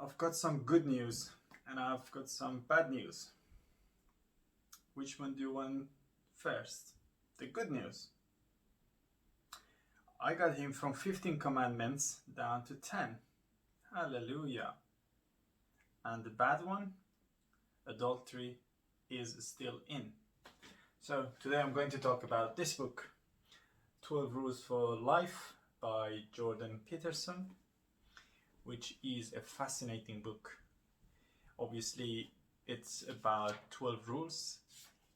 I've got some good news and I've got some bad news. Which one do you want first? The good news. I got him from 15 commandments down to 10. Hallelujah. And the bad one, adultery is still in. So today I'm going to talk about this book, 12 Rules for Life by Jordan Peterson, which is a fascinating book. Obviously, it's about 12 rules,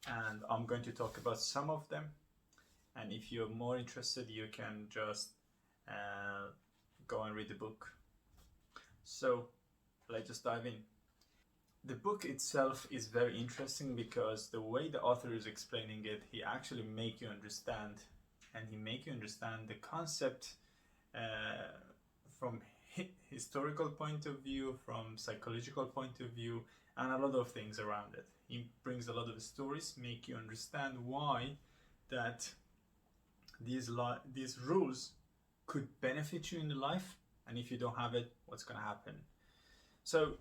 and I'm going to talk about some of them. And if you're more interested, you can just go and read the book. So let's just dive in. The book itself is very interesting because the way the author is explaining it, he actually make you understand, and he make you understand the concept from historical point of view, from psychological point of view, and a lot of things around it. He brings a lot of stories, make you understand why that these rules could benefit you in life, and if you don't have it, what's going to happen. So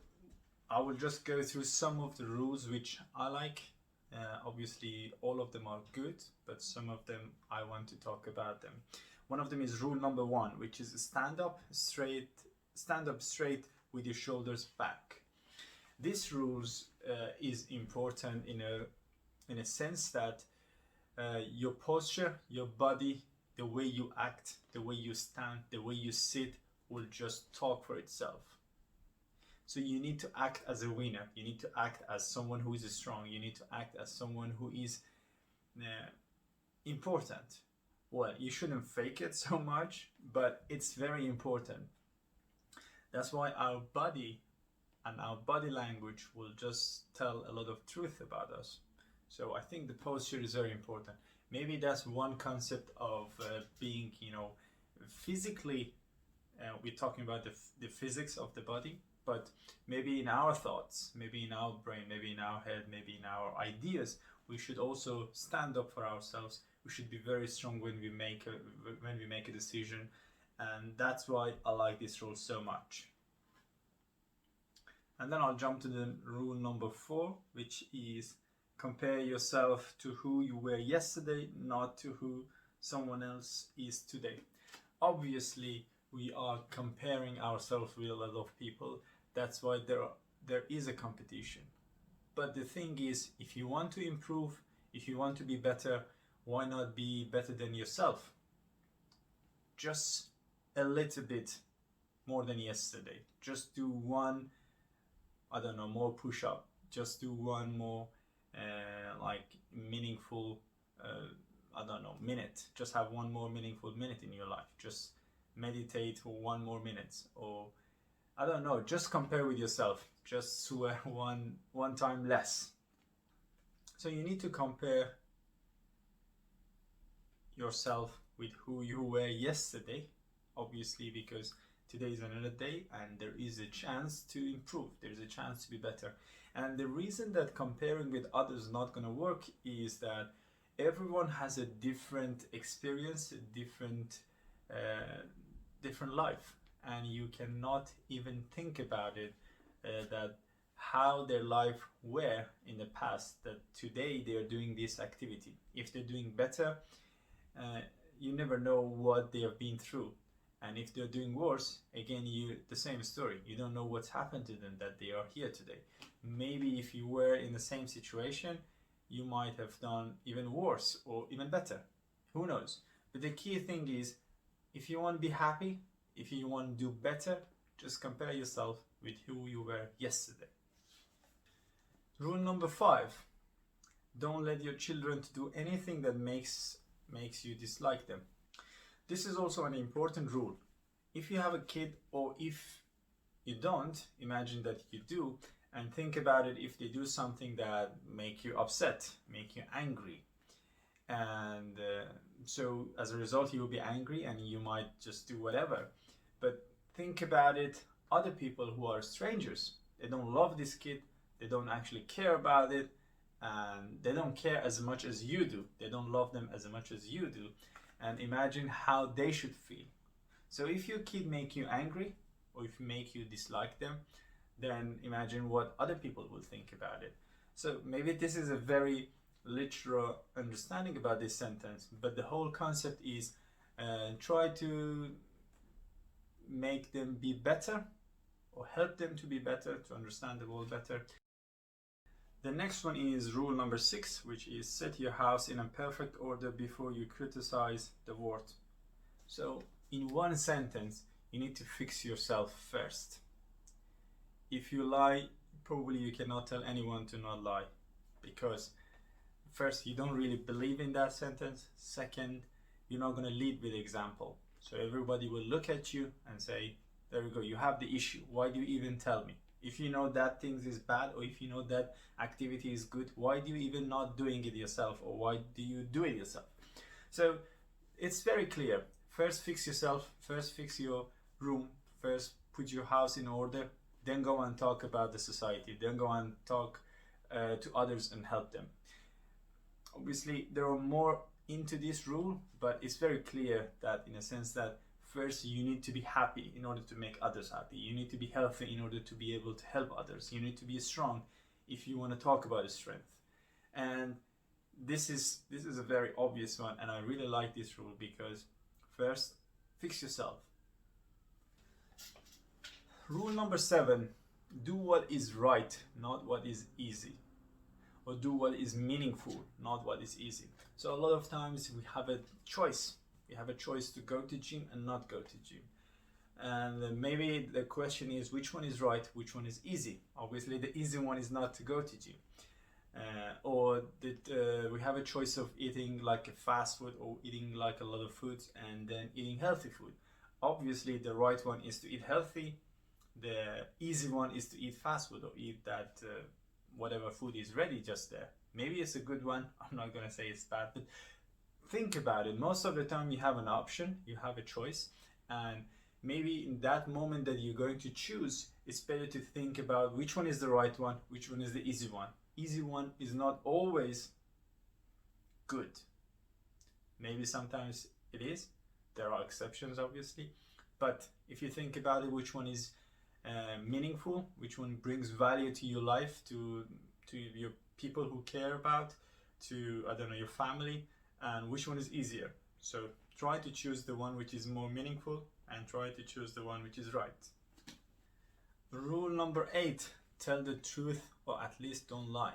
I will just go through some of the rules which I like. Obviously all of them are good, but some of them I want to talk about them. One of them is rule number 1, which is stand up straight with your shoulders back. This rules is important in a sense that your posture, your body, the way you act, the way you stand, the way you sit will just talk for itself. So you need to act as a winner. You need to act as someone who is strong. You need to act as someone who is important. Well, you shouldn't fake it so much, but it's very important. That's why our body and our body language will just tell a lot of truth about us. So I think the posture is very important. Maybe that's one concept of being, physically, we're talking about the physics of the body, but maybe in our thoughts, maybe in our brain, maybe in our head, maybe in our ideas, we should also stand up for ourselves. We should be very strong when we make a decision, and that's why I like this rule so much. And then I'll jump to the rule number 4, which is compare yourself to who you were yesterday, not to who someone else is today. Obviously, we are comparing ourselves with a lot of people. That's why there is a competition. But the thing is, if you want to improve, if you want to be better, why not be better than yourself? Just a little bit more than yesterday. Just do one, more push-up. Just do one more meaningful, minute. Just have one more meaningful minute in your life. Just meditate for one more minute, or just compare with yourself. Just swear one time less. So you need to compare yourself with who you were yesterday, obviously, because today is another day and there is a chance to improve. There's a chance to be better. And the reason that comparing with others is not going to work is that everyone has a different experience, a different life, and you cannot even think about it, that how their life were in the past, that today they are doing this activity. If they're doing better, you never know what they have been through. And if they're doing worse, again, the same story. You don't know what's happened to them that they are here today. Maybe if you were in the same situation, you might have done even worse or even better. Who knows? But the key thing is, if you want to be happy, if you want to do better, just compare yourself with who you were yesterday. Rule number 5. Don't let your children do anything that makes you dislike them. This is also an important rule. If you have a kid, or if you don't, imagine that you do, and think about it. If they do something that make you upset, make you angry, and so as a result you will be angry and you might just do whatever. But think about it, other people who are strangers, they don't love this kid, they don't actually care about it, and they don't care as much as you do. They don't love them as much as you do. And imagine how they should feel. So if your kid make you angry, or if make you dislike them, then imagine what other people will think about it. So maybe this is a very literal understanding about this sentence, but the whole concept is try to make them be better or help them to be better, to understand the world better. The next one is rule number 6, which is set your house in a perfect order before you criticize the world. So in one sentence, you need to fix yourself first. If you lie, probably you cannot tell anyone to not lie, because first, you don't really believe in that sentence. Second, you're not going to lead with example. So everybody will look at you and say, there we go, you have the issue. Why do you even tell me? If you know that things is bad, or if you know that activity is good, why do you even not doing it yourself? Or why do you do it yourself? So it's very clear. First fix yourself, first fix your room, first put your house in order, then go and talk about the society, then go and talk to others and help them. Obviously, there are more into this rule, but it's very clear that in a sense that first you need to be happy in order to make others happy. You need to be healthy in order to be able to help others. You need to be strong if you want to talk about strength. And this is a very obvious one, and I really like this rule because first, fix yourself. Rule number 7, do what is right, not what is easy. Or do what is meaningful, not what is easy. So a lot of times we have a choice. We have a choice to go to gym and not go to gym. And maybe the question is, which one is right, which one is easy? Obviously the easy one is not to go to gym. Or that we have a choice of eating like a fast food or eating like a lot of foods and then eating healthy food. Obviously the right one is to eat healthy. The easy one is to eat fast food or eat that whatever food is ready just there. Maybe it's a good one. I'm not gonna say it's bad, but think about it. Most of the time you have an option, you have a choice, and maybe in that moment that you're going to choose, it's better to think about which one is the right one, which one is the easy one. Easy one is not always good. Maybe sometimes it is. There are exceptions, obviously, but if you think about it, which one is meaningful, which one brings value to your life, to your people who care about, to, I don't know, your family, and which one is easier. So try to choose the one which is more meaningful and try to choose the one which is right. Rule number 8, tell the truth or at least don't lie.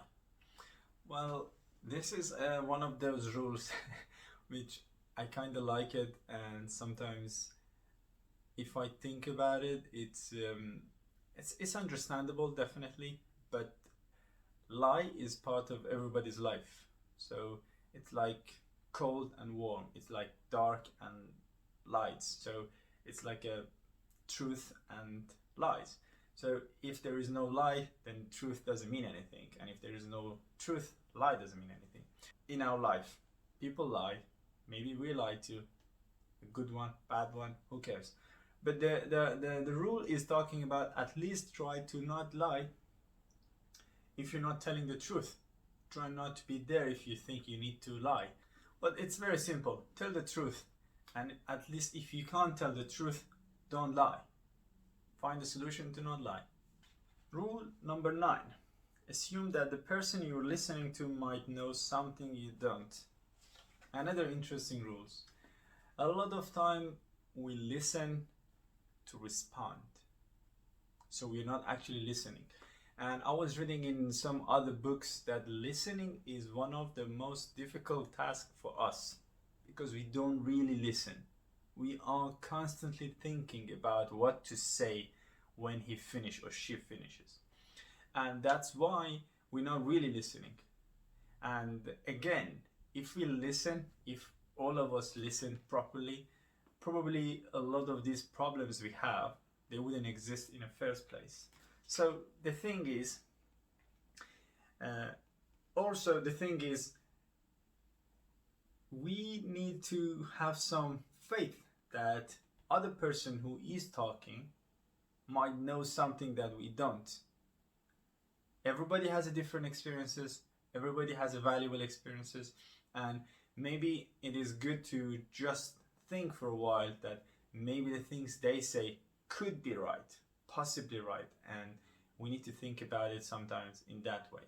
Well, this is one of those rules which I kind of like it, and sometimes if I think about it, it's understandable, definitely, but lie is part of everybody's life. So it's like cold and warm, it's like dark and lights. So it's like a truth and lies. So if there is no lie, then truth doesn't mean anything, and if there is no truth, lie doesn't mean anything. In our life, people lie. Maybe we lie too. A good one, bad one, who cares? But the rule is talking about at least try to not lie if you're not telling the truth. Try not to be there if you think you need to lie. But it's very simple. Tell the truth. And at least if you can't tell the truth, don't lie. Find a solution to not lie. Rule number 9. Assume that the person you're listening to might know something you don't. Another interesting rule. A lot of time we listen to respond. So we're not actually listening. And I was reading in some other books that listening is one of the most difficult tasks for us because we don't really listen. We are constantly thinking about what to say when he finishes or she finishes. And that's why we're not really listening. And again, if we listen, if all of us listen properly, probably a lot of these problems we have, they wouldn't exist in the first place. So the thing is, we need to have some faith that other person who is talking might know something that we don't. Everybody has a different experiences, everybody has a valuable experiences, and maybe it is good to just think for a while that maybe the things they say could be right, possibly right, and we need to think about it sometimes in that way.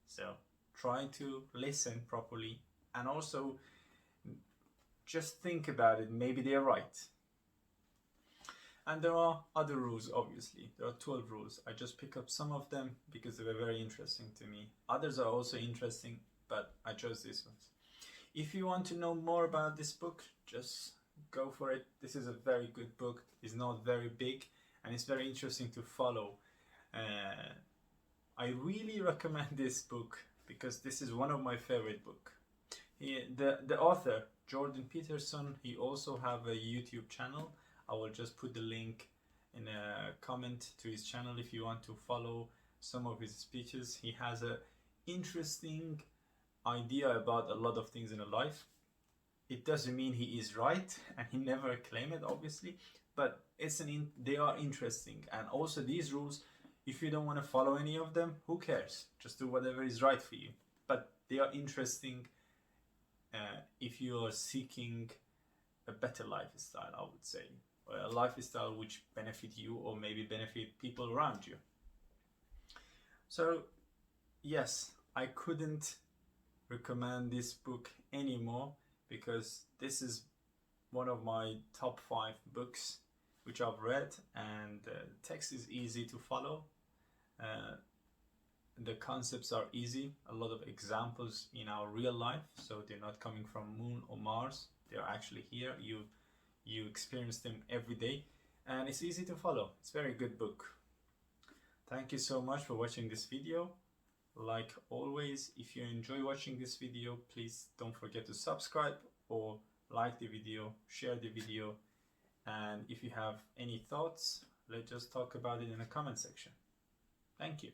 So try to listen properly, and also just think about it. Maybe they're right. And there are other rules, obviously. There are 12 rules. I just pick up some of them because they were very interesting to me. Others are also interesting, but I chose these ones. If you want to know more about this book, just go for it. This is a very good book. It's not very big, and it's very interesting to follow. I really recommend this book because this is one of my favorite books. The author, Jordan Peterson, he also have a YouTube channel. I will just put the link in a comment to his channel if you want to follow some of his speeches. He has a interesting idea about a lot of things in life. It doesn't mean he is right, and he never claimed it, obviously, but they are interesting. And also these rules, if you don't want to follow any of them, who cares? Just do whatever is right for you. But they are interesting if you are seeking a better lifestyle, I would say, or a lifestyle which benefit you or maybe benefit people around you. So yes, I couldn't recommend this book anymore because this is one of my top 5 books which I've read, and the text is easy to follow. The concepts are easy, a lot of examples in our real life, so they're not coming from Moon or Mars, they're actually here. You experience them every day, and it's easy to follow. It's a very good book. Thank you so much for watching this video. Like always, if you enjoy watching this video, please don't forget to subscribe or like the video, share the video, and if you have any thoughts, let's just talk about it in the comment section. Thank you.